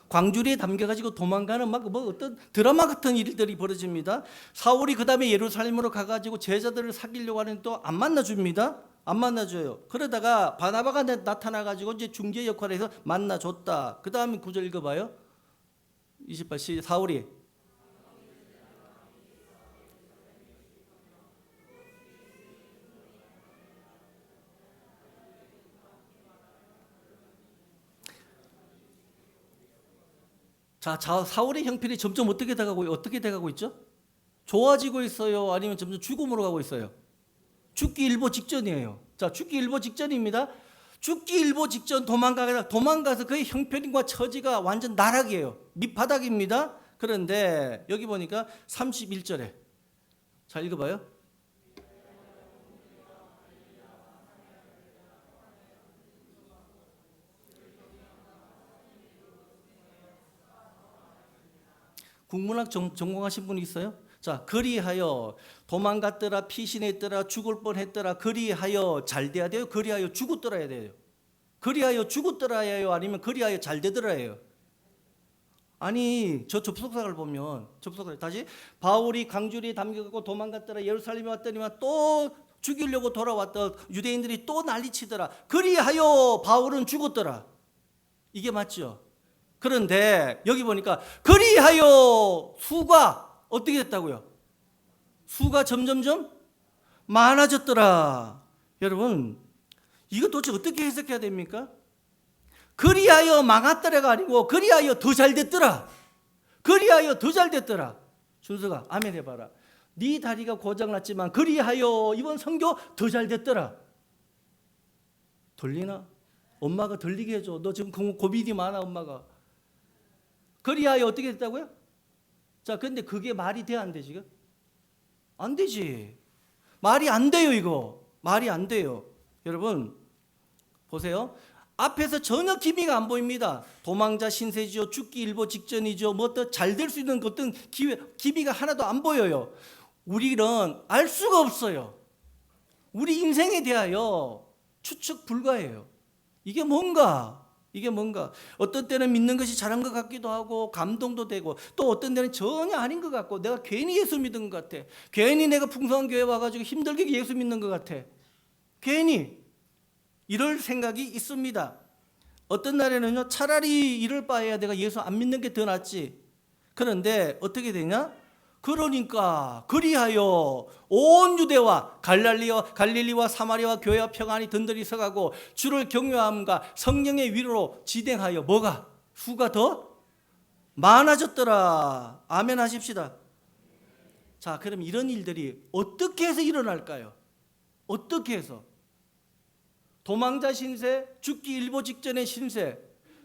광주리에 담겨가지고 도망가는 막 뭐 어떤 드라마 같은 일들이 벌어집니다. 사울이 그 다음에 예루살렘으로 가가지고 제자들을 사귀려고 하는데 또 안 만나줍니다. 안 만나줘요. 그러다가 바나바가 나타나가지고 이제 중재 역할에서 만나줬다. 그 다음에 구절 읽어봐요. 28시 사울이 자, 사울의 형편이 점점 어떻게 돼가고 있죠? 좋아지고 있어요? 아니면 점점 죽음으로 가고 있어요? 죽기 일보 직전이에요. 자, 죽기 일보 직전입니다. 죽기 일보 직전 도망가서 그의 형편과 처지가 완전 나락이에요. 밑바닥입니다. 그런데 여기 보니까 31절에 자, 읽어봐요. 국문학 전공하신 분이 있어요? 자, 그리하여 도망갔더라, 피신했더라, 죽을 뻔했더라. 그리하여 잘 돼야 돼요? 그리하여 죽었더라 해야 돼요? 그리하여 죽었더라 해요? 아니면 그리하여 잘 되더라 해요? 아니, 저 접속사를 보면 다시 바울이 강주리에 담겨갖고 도망갔더라, 예루살렘에 왔더니만 또 죽이려고 돌아왔던 유대인들이 또 난리치더라. 그리하여 바울은 죽었더라. 이게 맞죠? 그런데 여기 보니까 그리하여 수가 어떻게 됐다고요? 수가 점점점 많아졌더라. 여러분, 이거 도대체 어떻게 해석해야 됩니까? 그리하여 망했더라가 아니고 그리하여 더 잘 됐더라. 그리하여 더 잘 됐더라. 준서가 아멘 해봐라. 네 다리가 고장났지만 그리하여 이번 선교 더 잘 됐더라. 들리나? 엄마가 들리게 해줘. 너 지금 고민이 많아 엄마가. 그리하여 어떻게 됐다고요? 자, 근데 그게 말이 돼, 안 돼, 지금? 안 되지. 말이 안 돼요, 이거. 말이 안 돼요. 여러분, 보세요. 앞에서 전혀 기미가 안 보입니다. 도망자 신세지요, 죽기 일보 직전이죠, 뭐 또 잘 될 수 있는 어떤 기미가 하나도 안 보여요. 우리는 알 수가 없어요. 우리 인생에 대하여 추측 불가해요. 이게 뭔가? 어떤 때는 믿는 것이 잘한 것 같기도 하고 감동도 되고 또 어떤 때는 전혀 아닌 것 같고 내가 괜히 예수 믿은 것 같아. 괜히 내가 풍성한 교회 와가지고 힘들게 예수 믿는 것 같아. 괜히 이럴 생각이 있습니다. 어떤 날에는요, 차라리 이럴 바에야 내가 예수 안 믿는 게 더 낫지. 그런데 어떻게 되냐? 그러니까 그리하여 온 유대와 갈릴리와 사마리아와 교회와 평안히 든든히 서가고 주를 경외함과 성령의 위로로 지댕하여 뭐가? 수가 더 많아졌더라. 아멘 하십시다. 자, 그럼 이런 일들이 어떻게 해서 일어날까요? 어떻게 해서? 도망자 신세, 죽기 일보 직전의 신세,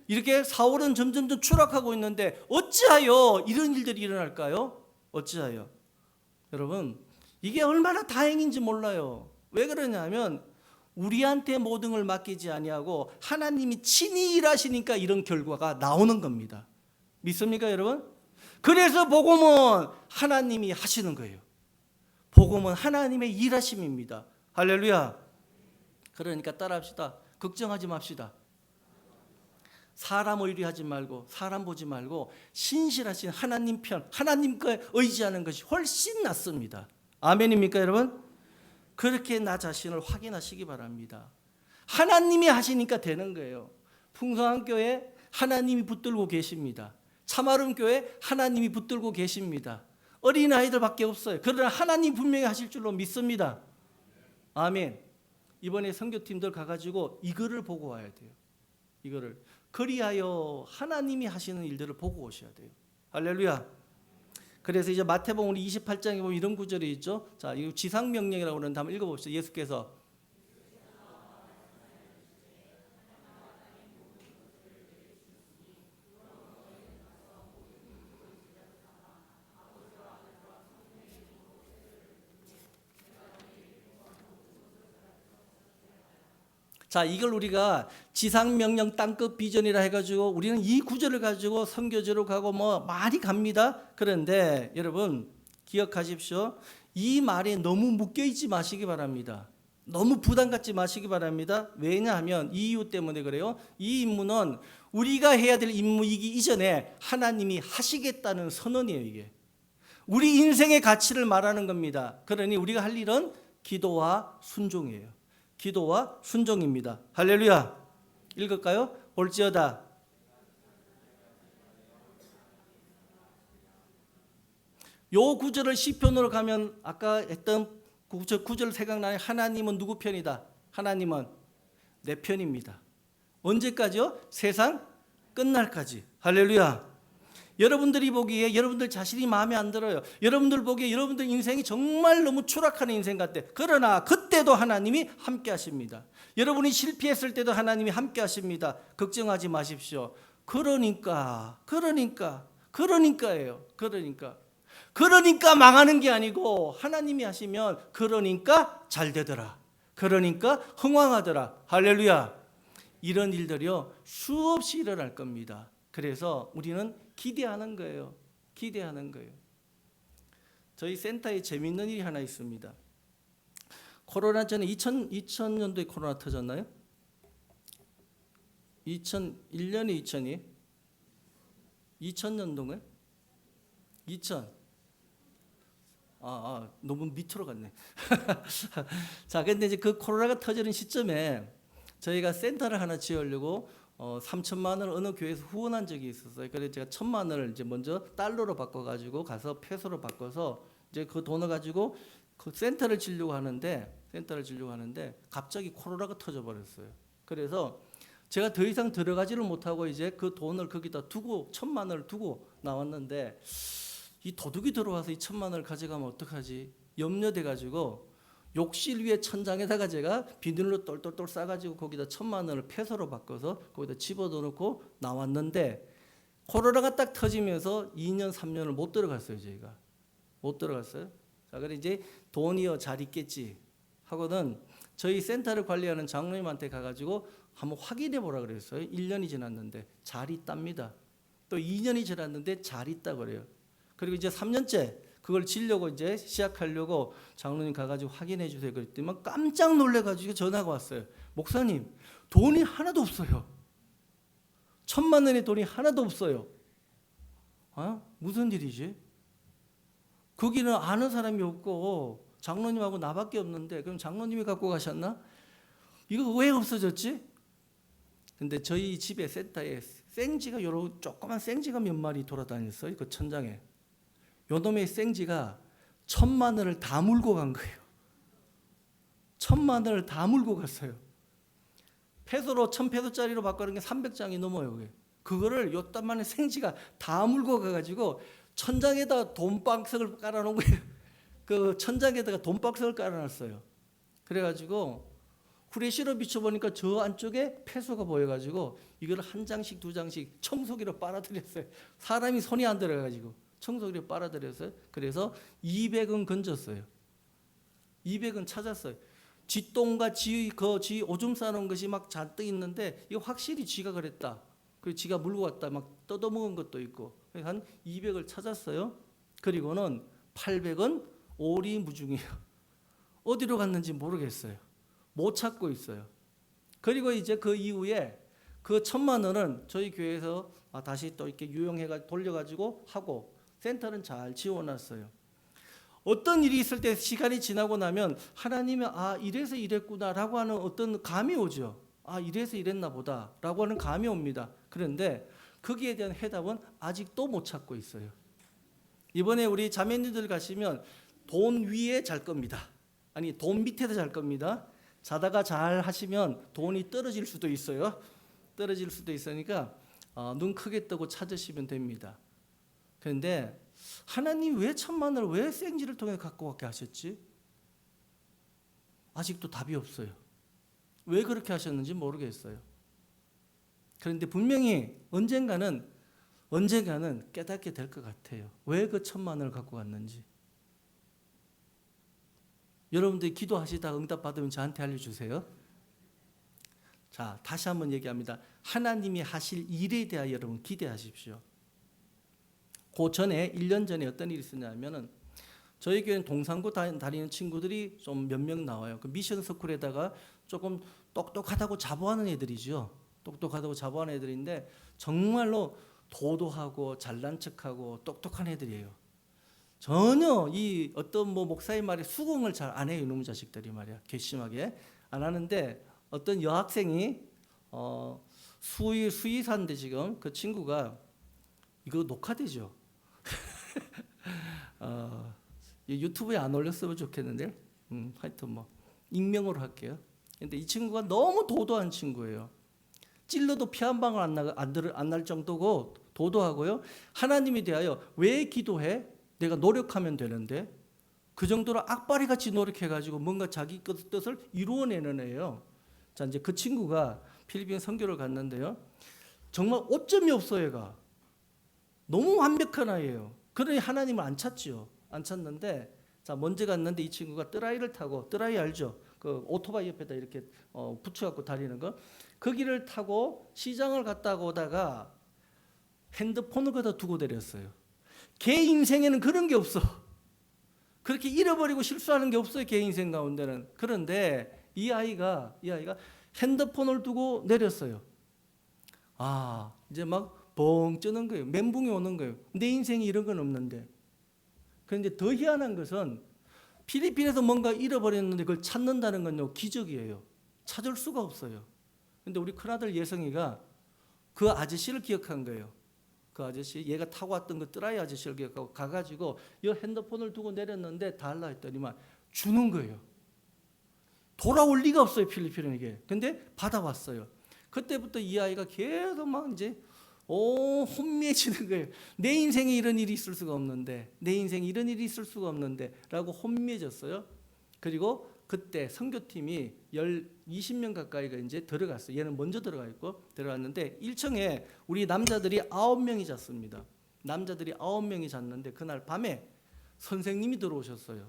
이렇게 사울은 점점 추락하고 있는데 어찌하여 이런 일들이 일어날까요? 어찌하여? 여러분, 이게 얼마나 다행인지 몰라요. 왜 그러냐면 우리한테 모든 걸 맡기지 아니하고 하나님이 친히 일하시니까 이런 결과가 나오는 겁니다. 믿습니까, 여러분? 그래서 복음은 하나님이 하시는 거예요. 복음은 하나님의 일하심입니다. 할렐루야. 그러니까 따라합시다. 걱정하지 맙시다. 사람 의뢰하지 말고 사람 보지 말고 신실하신 하나님 편, 하나님께 의지하는 것이 훨씬 낫습니다. 아멘입니까, 여러분? 그렇게 나 자신을 확인하시기 바랍니다. 하나님이 하시니까 되는 거예요. 풍성한 교회 하나님이 붙들고 계십니다. 참아름 교회 하나님이 붙들고 계십니다. 어린아이들밖에 없어요. 그러나 하나님 분명히 하실 줄로 믿습니다. 아멘. 이번에 선교팀들 가가지고 이거를 보고 와야 돼요. 이거를 그리하여 하나님이 하시는 일들을 보고 오셔야 돼요. 할렐루야. 그래서 이제 마태복음 28장에 보면 이런 구절이 있죠. 자, 이거 지상명령이라고 그러는데 한번 읽어봅시다. 예수께서 자, 이걸 우리가 지상명령 땅끝 비전이라 해가지고 우리는 이 구절을 가지고 선교지로 가고 뭐 많이 갑니다. 그런데 여러분 기억하십시오. 이 말에 너무 묶여있지 마시기 바랍니다. 너무 부담 갖지 마시기 바랍니다. 왜냐하면 이 이유 때문에 그래요. 이 임무는 우리가 해야 될 임무이기 이전에 하나님이 하시겠다는 선언이에요. 이게 우리 인생의 가치를 말하는 겁니다. 그러니 우리가 할 일은 기도와 순종이에요. 기도와 순종입니다. 할렐루야. 읽을까요? 볼지어다. 요 구절을 시편으로 가면 아까 했던 구절 생각나요? 하나님은 누구 편이다? 하나님은 내 편입니다. 언제까지요? 세상 끝날까지. 할렐루야. 여러분들이 보기에 여러분들 자신이 마음에 안 들어요. 여러분들 보기에 여러분들 인생이 정말 너무 추락하는 인생 같아. 그러나 그때도 하나님이 함께 하십니다. 여러분이 실패했을 때도 하나님이 함께 하십니다. 걱정하지 마십시오. 그러니까예요. 그러니까 망하는 게 아니고 하나님이 하시면 그러니까 잘 되더라. 그러니까 흥왕하더라. 할렐루야. 이런 일들이요 수없이 일어날 겁니다. 그래서 우리는 기대하는 거예요. 기대하는 거예요. 저희 센터에 재미있는 일이 하나 있습니다. 코로나 전에 2000년도에 코로나 터졌나요? 2001년에 2000이 2000년도인가요? 2000 너무 밑으로 갔네. 자, 근데 이제 그 코로나가 터지는 시점에 저희가 센터를 하나 지으려고 3천만 원을 어느 교회에서 후원한 적이 있었어요. 그래서 제가 1,000만 원을 이제 먼저 달러로 바꿔가지고 가서 페소로 바꿔서 이제 그 돈을 가지고 그 센터를 지려고 하는데 갑자기 코로나가 터져버렸어요. 그래서 제가 더 이상 들어가지를 못하고 이제 그 돈을 거기다 두고 1,000만 원을 두고 나왔는데 이 도둑이 들어와서 이 1,000만 원을 가져가면 어떡하지? 염려돼가지고 욕실 위에 천장에다가 제가 비닐로 똘똘똘 싸가지고 거기다 1,000만 원을 페소로 바꿔서 거기다 집어넣고 나왔는데 코로나가 딱 터지면서 2년 3년을 못 들어갔어요. 저희가 못 들어갔어요. 자, 그래 이제 돈이요 잘 있겠지 하고는 저희 센터를 관리하는 장로님한테 가가지고 한번 확인해 보라 그랬어요. 1년이 지났는데 잘 있답니다. 또 2년이 지났는데 잘 있다 그래요. 그리고 이제 3년째 그걸 지려고 이제 시작하려고 장로님 가가지고 확인해 주세요 그랬더니 깜짝 놀래가지고 전화가 왔어요. 목사님 돈이 하나도 없어요. 1,000만 원의 돈이 하나도 없어요. 무슨 일이지? 거기는 아는 사람이 없고 장로님하고 나밖에 없는데 그럼 장로님이 갖고 가셨나? 이거 왜 없어졌지? 근데 저희 집에 센터에 생쥐가 요런 조그만 생쥐가 몇 마리 돌아다녔어요. 그 천장에. 요놈의 생쥐가 1,000만 원을 다 물고 간 거예요. 1,000만 원을 다 물고 갔어요. 페소로 1,000페소짜리로 바꾸는 게 300장이 넘어요. 그게. 그거를 요딴만한 생쥐가 다 물고 가가지고 천장에다 돈박스를 깔아놓은 거예요. 그 천장에다가 돈박스를 깔아놨어요. 그래가지고 후레쉬로 비춰보니까 저 안쪽에 페소가 보여가지고 이걸 한 장씩 두 장씩 청소기로 빨아들였어요. 사람이 손이 안 들어가가지고 청소기로 빨아들였어요. 그래서 200은 건졌어요. 200은 찾았어요. 쥐똥과 쥐 오줌 싸놓은 것이 막 잔뜩 있는데 이거 확실히 쥐가 그랬다. 그리고 쥐가 물고 왔다. 막 뜯어먹은 것도 있고 한 200을 찾았어요. 그리고는 800은 오리무중이에요. 어디로 갔는지 모르겠어요. 못 찾고 있어요. 그리고 이제 그 이후에 그 1,000만 원은 저희 교회에서 다시 또 이렇게 유용해가 돌려가지고 하고 센터는 잘 지워놨어요. 어떤 일이 있을 때 시간이 지나고 나면 하나님이 이래서 이랬구나라고 하는 어떤 감이 오죠. 이래서 이랬나 보다라고 하는 감이 옵니다. 그런데 거기에 대한 해답은 아직도 못 찾고 있어요. 이번에 우리 자매님들 가시면 돈 위에 잘 겁니다. 아니 돈 밑에서 잘 겁니다. 자다가 잘 하시면 돈이 떨어질 수도 있어요. 떨어질 수도 있으니까 눈 크게 뜨고 찾으시면 됩니다. 그런데 하나님 왜 천만을 왜 생지를 통해 갖고 갖게 하셨지? 아직도 답이 없어요. 왜 그렇게 하셨는지 모르겠어요. 그런데 분명히 언젠가는 깨닫게 될 것 같아요. 왜 그 천만을 갖고 갔는지. 여러분들이 기도하시다가 응답 받으면 저한테 알려주세요. 자, 다시 한번 얘기합니다. 하나님이 하실 일에 대하여 여러분 기대하십시오. 그 전에 1년 전에 어떤 일이 있었냐면은 저희 교회는 동산고 다니는 친구들이 좀 몇 명 나와요. 그 미션 스쿨에다가 조금 똑똑하다고 자부하는 애들이죠. 똑똑하다고 자부하는 애들인데 정말로 도도하고 잘난 척하고 똑똑한 애들이에요. 전혀 이 어떤 뭐 목사의 말에 수긍을 잘 안 해요. 이놈 자식들이 말이야. 괘씸하게 안 하는데 어떤 여학생이 수의사인데 지금 그 친구가 이거 녹화되죠. 유튜브에 안 올렸으면 좋겠는데 하여튼 뭐 익명으로 할게요. 근데 이 친구가 너무 도도한 친구예요. 찔러도 피 한 방울 안 날 정도고 도도하고요. 하나님에 대하여 왜 기도해? 내가 노력하면 되는데 그 정도로 악바리 같이 노력해가지고 뭔가 자기 뜻을 이루어내는 애예요. 자, 이제 그 친구가 필리핀 선교를 갔는데요. 정말 오점이 없어 얘가. 너무 완벽한 아이예요. 그러니 하나님을 안 찾지요. 안 찾는데 자 먼저 갔는데 이 친구가 뜨라이를 타고 뜨라이 알죠? 그 오토바이 옆에다 이렇게 붙여갖고 다니는 거. 그 길을 타고 시장을 갔다 오다가 핸드폰을 거기다 두고 내렸어요. 걔 인생에는 그런 게 없어. 그렇게 잃어버리고 실수하는 게 없어요. 걔 인생 가운데는. 그런데 이 아이가 핸드폰을 두고 내렸어요. 아 이제 막 벙 뜨는 거예요. 멘붕이 오는 거예요. 내 인생에 이런 건 없는데. 그런데 더 희한한 것은 필리핀에서 뭔가 잃어버렸는데 그걸 찾는다는 건요 기적이에요. 찾을 수가 없어요. 근데 우리 큰아들 예성이가 그 아저씨를 기억한 거예요. 그 아저씨 얘가 타고 왔던 그 뜨라이 아저씨를 기억하고 가가지고 이 핸드폰을 두고 내렸는데 달라 했더니만 주는 거예요. 돌아올 리가 없어요 필리핀에게. 근데 받아왔어요. 그때부터 이 아이가 계속 막 이제 혼미해지는 거예요. 내 인생에 이런 일이 있을 수가 없는데, 내 인생에 이런 일이 있을 수가 없는데 라고 혼미해졌어요. 그리고 그때 선교팀이 20명 가까이가 이제 들어갔어요. 얘는 먼저 들어가 있고 들어갔는데 1층에 우리 남자들이 9명이 잤습니다. 남자들이 9명이 잤는데 그날 밤에 선생님이 들어오셨어요.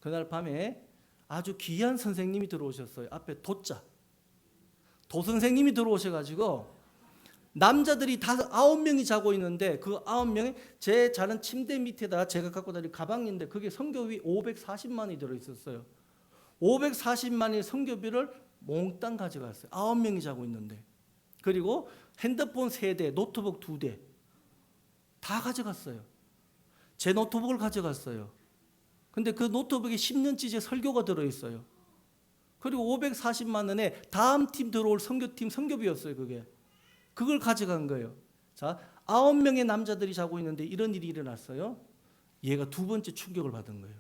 그날 밤에 아주 귀한 선생님이 들어오셨어요. 앞에 도 선생님이 들어오셔가지고 남자들이 9명이 자고 있는데 그 9명이 제 자는 침대 밑에다 제가 갖고 다니는 가방인데 그게 선교비 540만이 들어있었어요. 540만의 선교비를 몽땅 가져갔어요. 9명이 자고 있는데. 그리고 핸드폰 3대, 노트북 2대 다 가져갔어요. 제 노트북을 가져갔어요. 근데 그 노트북에 10년치 제 설교가 들어있어요. 그리고 540만 원에 다음 팀 들어올 선교팀 선교비였어요. 그걸 가져간 거예요. 자, 9명의 남자들이 자고 있는데 이런 일이 일어났어요. 얘가 두 번째 충격을 받은 거예요.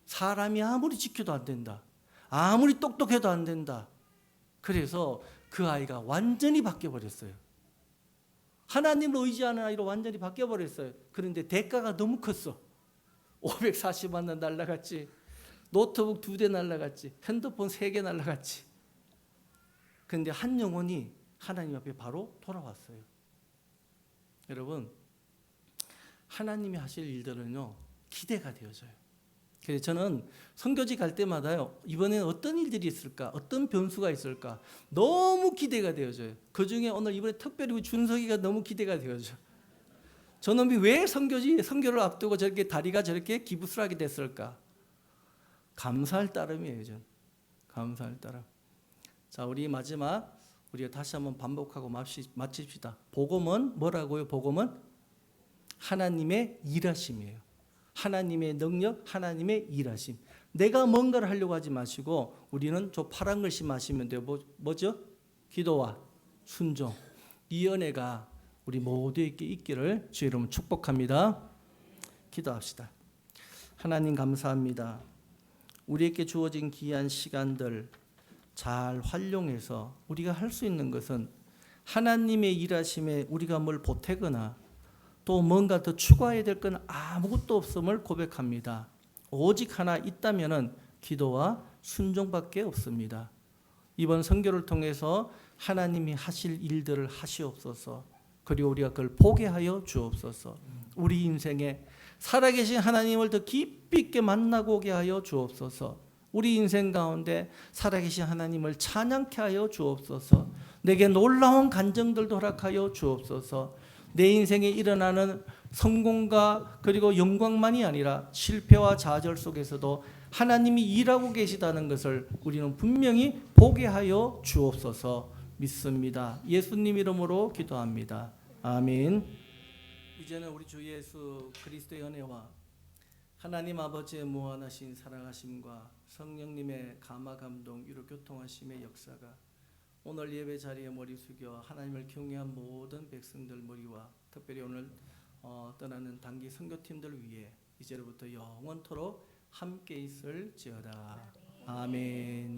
사람이 아무리 지켜도 안 된다. 아무리 똑똑해도 안 된다. 그래서 그 아이가 완전히 바뀌어버렸어요. 하나님을 의지하는 아이로 완전히 바뀌어버렸어요. 그런데 대가가 너무 컸어. 540만 원 날라갔지. 노트북 2대 날라갔지. 핸드폰 3개 날라갔지. 그런데 한 영혼이 하나님 앞에 바로 돌아왔어요. 여러분, 하나님이 하실 일들은요 기대가 되어져요. 그래서 저는 선교지 갈 때마다요 이번에는 어떤 일들이 있을까, 어떤 변수가 있을까 너무 기대가 되어져요. 그 중에 오늘 이번에 특별히 준석이가 너무 기대가 되어져. 저놈이 왜 선교를 앞두고 저렇게 다리가 저렇게 기부스하게 됐을까? 감사할 따름이에요. 전 감사할 따름. 자, 우리 마지막 우리가 다시 한번 반복하고 마칩시다. 복음은 뭐라고요? 복음은 하나님의 일하심이에요. 하나님의 능력, 하나님의 일하심. 내가 뭔가를 하려고 하지 마시고 우리는 저 파란 글씨 마시면 돼요. 뭐죠? 기도와 순종. 이 은혜가 우리 모두에게 있기를 주의 이름으로 축복합니다. 기도합시다. 하나님 감사합니다. 우리에게 주어진 귀한 시간들 잘 활용해서 우리가 할 수 있는 것은 하나님의 일하심에 우리가 뭘 보태거나 또 뭔가 더 추가해야 될 건 아무것도 없음을 고백합니다. 오직 하나 있다면은 기도와 순종밖에 없습니다. 이번 선교를 통해서 하나님이 하실 일들을 하시옵소서. 그리고 우리가 그걸 보게 하여 주옵소서. 우리 인생에 살아계신 하나님을 더 깊이 있게 만나고 오게 하여 주옵소서. 우리 인생 가운데 살아계신 하나님을 찬양케 하여 주옵소서. 내게 놀라운 간정들도 허락하여 주옵소서. 내 인생에 일어나는 성공과 그리고 영광만이 아니라 실패와 좌절 속에서도 하나님이 일하고 계시다는 것을 우리는 분명히 보게 하여 주옵소서. 믿습니다. 예수님 이름으로 기도합니다. 아멘. 이제는 우리 주 예수 그리스도의 은혜와 하나님 아버지의 무한하신 사랑하심과 성령님의 감화 감동 위로 교통하심의 역사가 오늘 예배 자리에 머리 숙여 하나님을 경외한 모든 백성들 머리와 특별히 오늘 떠나는 단기 선교팀들 위해 이제로부터 영원토록 함께 있을지어다. 아멘.